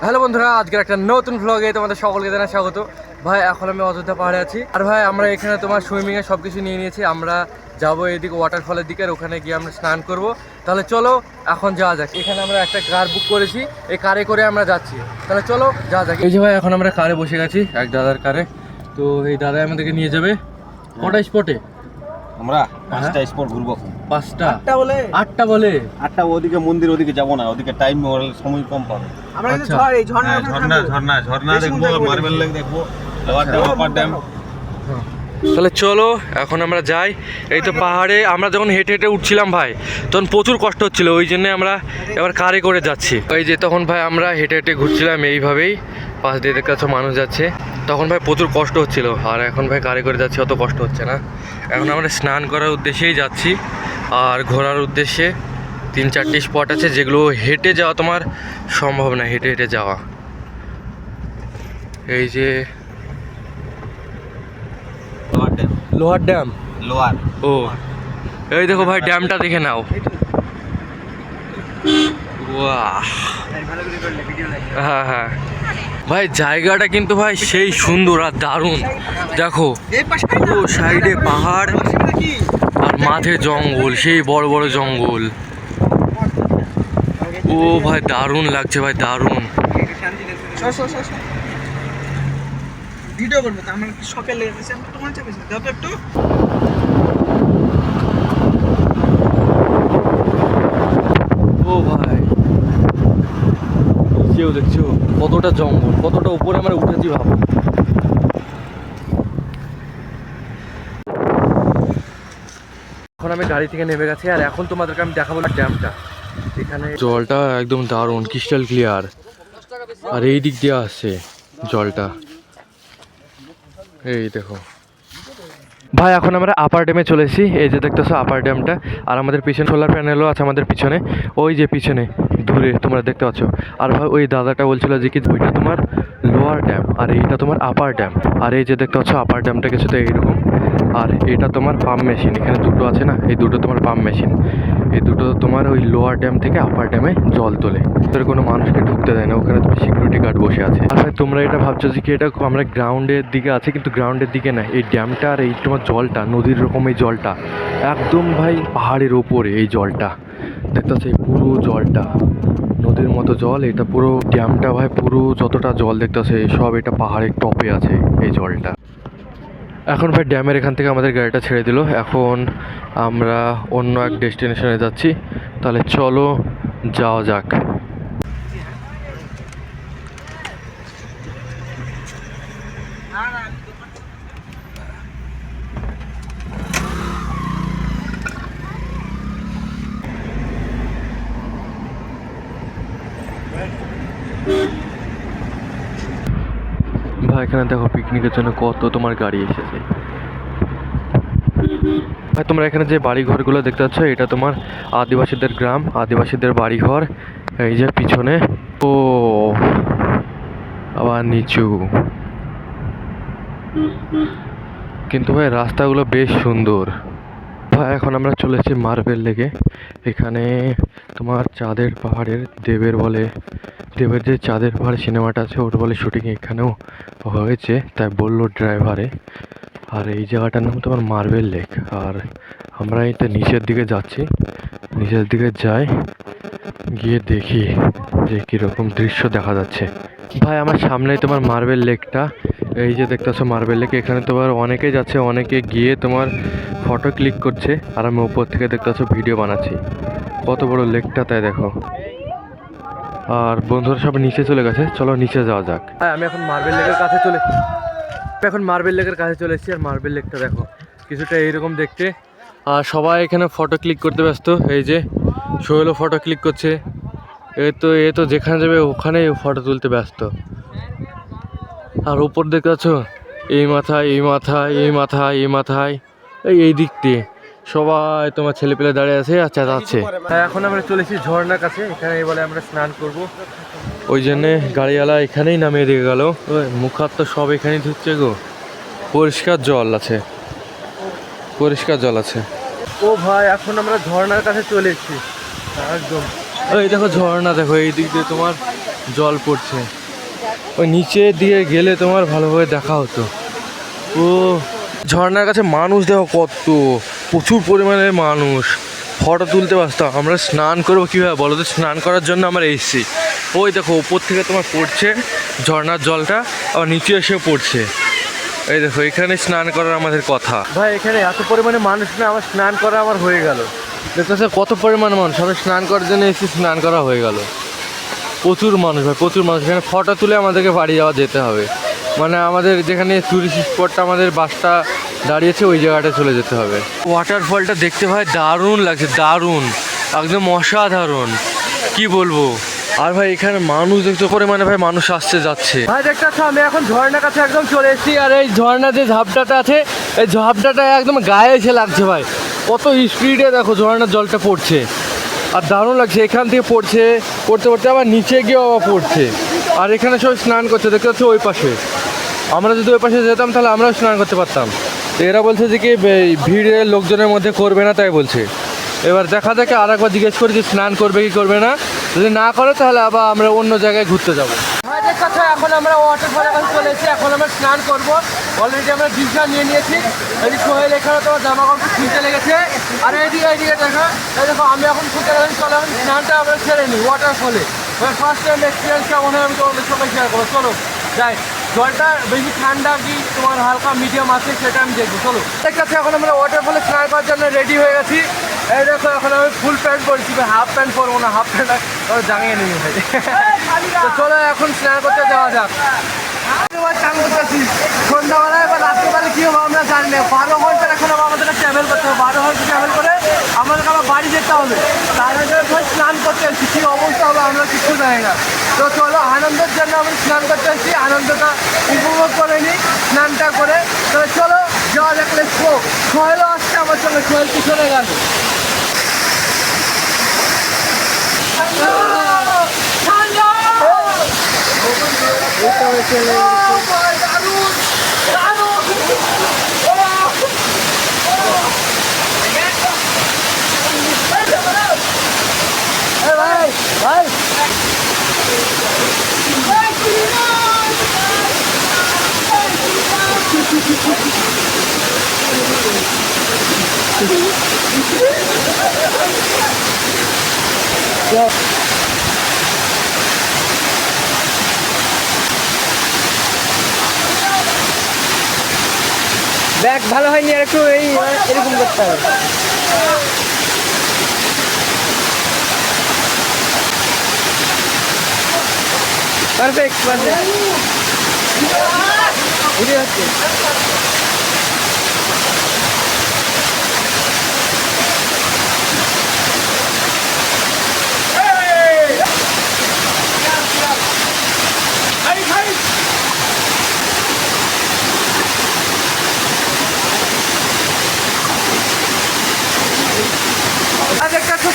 Hello বন্ধুরা, আজকের একটা নতুন ভ্লগে তোমাদের সকলকে জানাই স্বাগত। ভাই এখন আমি অযোধ্যা পাহাড়ে আছি। আর ভাই আমরা এখানে তোমার সুইমিংয়ে সব কিছু নিয়ে নিয়েছি। আমরা যাবো এইদিকে ওয়াটারফলের দিকে, আর ওখানে গিয়ে আমরা স্নান করব। তাহলে চলো এখন যাওয়া যাক। এখানে আমরা একটা কার বুক করেছি, এই কারে করে আমরা যাচ্ছি। তাহলে চলো যাওয়া যাক। এই যে ভাই এখন আমরা কারে বসে গেছি, এক দাদার কারে। তো এই দাদা আমাদেরকে নিয়ে যাবে কটা স্পটে। আমরা 5টা স্পট ঘুরবো। 5টা? 8টা বলে 8টা ওদিকে মন্দির, ওদিকে যাবো না, ওদিকে টাইম সময় কম পাবে। আমরা কিন্তু আচ্ছা। ঝর্ণা দেখবো, মার্বেল লেক দেখবো, লোয়ার ড্যাম, আপার ড্যাম। তাহলে চলো এখন আমরা যাই। এই তো পাহাড়ে আমরা যখন হেঁটে হেঁটে উঠছিলাম ভাই, তখন প্রচুর কষ্ট হচ্ছিল, ওই জন্য আমরা এবার কারে করে যাচ্ছি। ওই যে তখন ভাই আমরা হেঁটে হেঁটে ঘুরছিলাম এইভাবেই, পাশ দিয়ে দেখতে পাচ্ছ মানুষ যাচ্ছে, তখন ভাই প্রচুর কষ্ট হচ্ছিল। আর এখন ভাই কারে করে যাচ্ছি, অত কষ্ট হচ্ছে না। এখন আমরা স্নান করার উদ্দেশ্যেই যাচ্ছি, আর ঘোরার উদ্দেশ্যে 3-4টি স্পট আছে যেগুলো হেঁটে যাওয়া তোমার সম্ভব না, হেঁটে হেঁটে যাওয়া। এই যে লোহার ড্যাম। ও এই দেখো ভাই, ড্যামটা দেখে নাও। ওয়াহ, হ্যাঁ হ্যাঁ ভাই, জায়গাটা কিন্তু ভাই সেই সুন্দর আর দারুণ। দেখো পুরো সাইডে পাহাড় আর মাঝে জঙ্গল, সেই বড় বড় জঙ্গল। ও ভাই দারুণ লাগছে ভাই, দারুণ। ভিডিও করবো তো আমার শখে লেগেছে, তোমার চাপে দাও তো একটু। ও ভাই কেউ দেখছো কতটা জঙ্গল, কতটা উপরে আমরা উঠেছি ভাবো। এখন আমি গাড়ি থেকে নেমে গেছি, আর এখন তোমাদেরকে আমি দেখাবো ড্যামটা। এখানে জলটা একদম দারুণ, ক্রিস্টাল ক্লিয়ার, আর এই দিক দিয়ে আসছে জলটা, এই দেখো ভাই। এখন আমরা আপার ড্যামে চলে এসেছি, এই যে দেখতেছো আপার ড্যামটা, আর আমাদের পিছনে সোলার প্যানেলও আছে আমাদের পিছনে, ওই যে পিছনে দূরে তোমরা দেখতে পাচ্ছ। আর ভাই ওই দাদাটা বলছিল যে কি ওইটা তোমার লোয়ার ড্যাম আর এইটা তোমার আপার ড্যাম। আর এই যে দেখতে পাচ্ছ আপার ড্যামটা কিছুটা এইরকম, আর এটা তোমার পাম্প মেশিন, এখানে দুটো আছে না, এই দুটো তোমার পাম্প মেশিন। এই দুটো তোমার ওই লোয়ার ড্যাম থেকে আপার ড্যামে জল তোলে। তোর কোনো মানুষকে ঢুকতে দেয় না, ওখানে তুমি সিকিউরিটি গার্ড বসে আছে। আর ভাই তোমরা এটা ভাবছো যে কি এটা আমরা গ্রাউন্ডের দিকে আছে, কিন্তু গ্রাউন্ডের দিকে না, এই ড্যামটা আর এই তোমার জলটা নদীর রকম, এই জলটা একদম ভাই পাহাড়ের ওপরে। এই জলটা দেখতে পাচ্ছ, এই পুরো জলটা নদীর মতো জল, এটা পুরো ড্যামটা ভাই, পুরো যতটা জল দেখতে পাচ্ছ সব এটা পাহাড়ের টপে আছে এই জলটা। এখন ভাই ড্যামের এখান থেকে আমাদের গাড়িটা ছেড়ে দিল, এখন আমরা অন্য এক ডেস্টিনেশনে যাচ্ছি। তাহলে চলো যাওয়া যাক। ভাই এখানে দেখো পিকনিকের জন্য কত তোমার গাড়ি এসেছে। ভাই তোমরা এখানে যে বাড়ি ঘরগুলো দেখতে পাচ্ছ, এটা তোমার আদিবাসীদের গ্রাম, আদিবাসীদের বাড়ি ঘর। এই যে পিছনে ও আবার নিচু, কিন্তু ভাই রাস্তাগুলো বেশ সুন্দর। ভাই এখন আমরা চলেছি মার্বেল লেকে। এখানে তোমার চাঁদের পাহাড়ের দেবের বলে, দেবের যে চাঁদের পাহাড় সিনেমাটা আছে ওর বলে শুটিং এখানেও হয়েছে, তাই বললো ড্রাইভারে। আর এই জায়গাটার নাম তোমার মার্বেল লেক। আর আমরা এটা নিচের দিকে যাচ্ছি, নিচের দিকে যাই, গিয়ে দেখি যে কীরকম দৃশ্য দেখা যাচ্ছে। ভাই আমার সামনেই তোমার মার্বেল লেকটা, এই যে দেখতেছো মার্বেল লেক। এখানে তোমার অনেকে যাচ্ছে, অনেকে গিয়ে তোমার ফটো ক্লিক করছে, আর আমি উপর থেকে দেখতেছো ভিডিও বানাচ্ছি। কত বড় লেকটা তাই দেখো। আর বন্ধুরা সব নিচে চলে গেছে, চলো নিচে যাওয়া যাক। আমি এখন মার্বেল লেকের কাছে চলে এসেছি, আর মার্বেল লেকটা দেখো কিছুটা এইরকম দেখতে। আর সবাই এখানে ফটো ক্লিক করতে ব্যস্ত, এই যে সোহেলও ফটো ক্লিক করছে। এ তো যেখানে যাবে ওখানে ফটো তুলতে ব্যস্ত। আর উপর দেখতে পাচ্ছ এই মাথায় এই মাথায় এই মাথায় এই মাথায় এই দিক দিয়ে সবাই তোমার ছেলেপেলে দাঁড়িয়ে আছে আর চেঁচাচ্ছে। এখন আমরা চলেছি ঝর্ণার কাছে, এখানে বলে আমরা স্নান করব, ওই জন্যে গাড়িওয়ালা এখানেই নামিয়ে দিয়ে গেল। মুখ হাত তো সব এখানেই ধুচ্ছে গো, পরিষ্কার জল আছে, পরিষ্কার জল আছে। ও ভাই এখন আমরা ঝর্ণার কাছে চলে এসেছি একদম। এই দেখো ঝর্ণা, দেখো এই দিক দিয়ে তোমার জল পড়ছে। ওই নিচে দিয়ে গেলে তোমার ভালোভাবে দেখা হতো। ও ঝর্ণার কাছে মানুষ দেখো কত, প্রচুর পরিমাণে মানুষ। ফটো তুলতে পারতাম। আমরা স্নান করবো কীভাবে বলো তো? স্নান করার জন্য আমরা এসেছি। ওই দেখো ওপর থেকে তোমার পড়ছে ঝর্ণার জলটা, আবার নিচে এসেও পড়ছে। এই দেখো এখানে স্নান করার আমাদের কথা। ভাই এখানে এত পরিমাণে মানুষ না, আমার স্নান করা আমার হয়ে গেল। দেখতেছে কত পরিমাণ মানুষ, সবাই স্নান করার জন্য এসে স্নান করা হয়ে গেল। প্রচুর মানুষ ভাই, প্রচুর মানুষ। এখানে ফটো তুলে আমাদেরকে বাড়ি যাওয়া যেতে হবে। মানে আমাদের যেখানে টুরিস্ট স্পটটা আমাদের বাসটা দাঁড়িয়েছে ওই জায়গাটা চলে যেতে হবে। ওয়াটারফলটা দেখতে ভাই দারুণ লাগছে, দারুণ, একদম অসাধারণ, কি বলবো। আর ভাই এখানে মানুষ দেখতে পরিমাণে ভাই মানুষ আসছে যাচ্ছে। ভাই দেখতে পাচ্ছ আমি এখন ঝর্ণার কাছে একদম চলে এসেছি। আর এই ঝর্ণা যে ঝাপটাটা আছে, এই ঝাপটাটা একদম গায়ে এসে লাগছে ভাই। কত স্পিডে দেখো ঝর্ণার জলটা পড়ছে, আর দারুণ লাগছে। এখান থেকে পড়ছে, পড়তে পড়তে আবার নিচে গিয়েও আবার পড়ছে। আর এখানে সবাই স্নান করছে দেখতে পাচ্ছ ওই পাশে। আমরা যদি ওই পাশে যেতাম তাহলে আমরাও স্নান করতে পারতাম। তো এরা বলছে যে কি ভিড়ের লোকজনের মধ্যে করবে না, তাই বলছে। এবার দেখা যাক, আর একবার জিজ্ঞেস করি যে স্নান করবে কি করবে না। যদি না করে তাহলে আবার আমরা অন্য জায়গায় ঘুরতে যাবো। এখন আমরা ওয়াটারফলের কাছে চলে এসেছি। এখন আমরা স্নান করবো। অলরেডি আমরা ডিসিশন নিয়ে নিয়েছি। এদিকে সোহেল এখানে তোমার জামা কাপড় খুলতে লেগেছে। আর এইদিকে দেখো, এই দেখো আমি এখন খুলতে গেলাম। চলো এখন স্নানটা আমরা ছেড়ে নিই ওয়াটারফলে। ফার্স্ট টাইম এক্সপিরিয়েন্স কেমন হয় আমি তোমাদের সবাই শেয়ার করবো। চলো যাই। জলটা বেশি ঠান্ডা কি তোমার হালকা মিডিয়াম আছে সেটা আমি দেখবো। চলো ঠিক আছে, এখন আমরা ওয়াটারফলে স্নান করার জন্য রেডি হয়ে গেছি। এই দেখো এখন আমি ফুল প্যান্ট পরছি, হাফ প্যান্ট পরবো না, হাফ প্যান্ট জাঙিয়ে নিয়ে ভাই। তো চলো এখন স্নান করতে যাওয়া যাক। চান করতেছি সন্ধ্যাবেলায় বা রাত্রিবেলা কী হবে আমরা জানি না। 12 ঘন্টা এখন আমাদেরকে ট্রাভেল করতে হবে। 12 ঘন্টা ট্রাভেল করে আমাদেরকে আবার বাড়ি যেতে হবে। তার আগে স্নান করতে এসেছি, কী অবস্থা হবে আমরা কিছু জানি না। তো চলো আনন্দের জন্য আমরা স্নান করতে এসেছি, আনন্দটা উপভোগ করে নিই স্নানটা করে। তো চলো যাওয়া যাক, লেটস গো। সোহেলও আসছে আমার সঙ্গে, সোহেল পিছনে গেল। ভাই ভাই ব্যাগ ভালো হয়নি, আর একটু এরকম করতে হবে। পারফেক্ট পারফেক্ট হচ্ছে।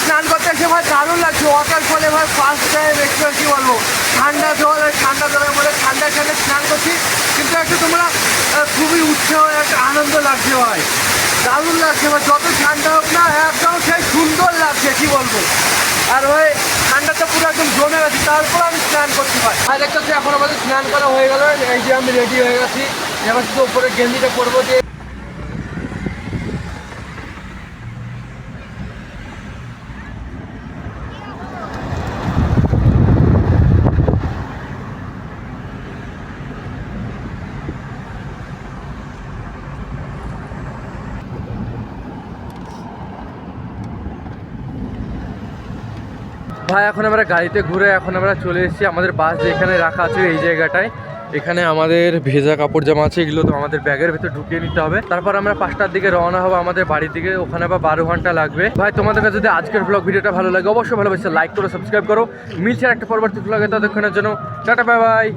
স্নান করতে এসে ভাই দারুণ লাগছে। ওয়াটারফলে ভাই ফার্স্ট টাইম এক্সপিরিয়েন্স, কী বলবো, ঠান্ডা জল, ঠান্ডা জলের মধ্যে ঠান্ডা ঠান্ডা স্নান করছি। কিন্তু একটু তোমরা খুবই উৎসাহ, একটা আনন্দ লাগছে ভাই, দারুণ লাগছে ভাই। যত ঠান্ডা হোক না একদম সেই সুন্দর লাগছে, কী বলবো। আর ভাই ঠান্ডাটা পুরো একদম জমে গেছে, তারপর আমি স্নান করতে পারি। আর দেখতে এখন আমাদের স্নান করা হয়ে গেল। এই যে আমি রেডি হয়ে গেছি, এবার শুধু উপরে গেঞ্জিটা পরবো। যে ভাই এখন আমরা গাড়িতে ঘুরে এখন আমরা চলে এসেছি আমাদের বাস যেখানে রাখা আছে এই জায়গাটায়। এখানে আমাদের ভেজা কাপড় জামা আছে, এগুলো তো আমাদের ব্যাগের ভিতরে ঢুকিয়ে নিতে হবে। তারপর আমরা 5টার দিকে রওনা হবো আমাদের বাড়ির দিকে। ওখানে আবার 12 ঘন্টা লাগবে। ভাই তোমাদের কাছে যদি আজকের ব্লগ ভিডিওটা ভালো লাগে অবশ্যই ভালোবাসে লাইক করো, সাবস্ক্রাইব করো। মিলছে একটা পরবর্তী ব্লগে, ততক্ষণের জন্য টাটা বাই বাই।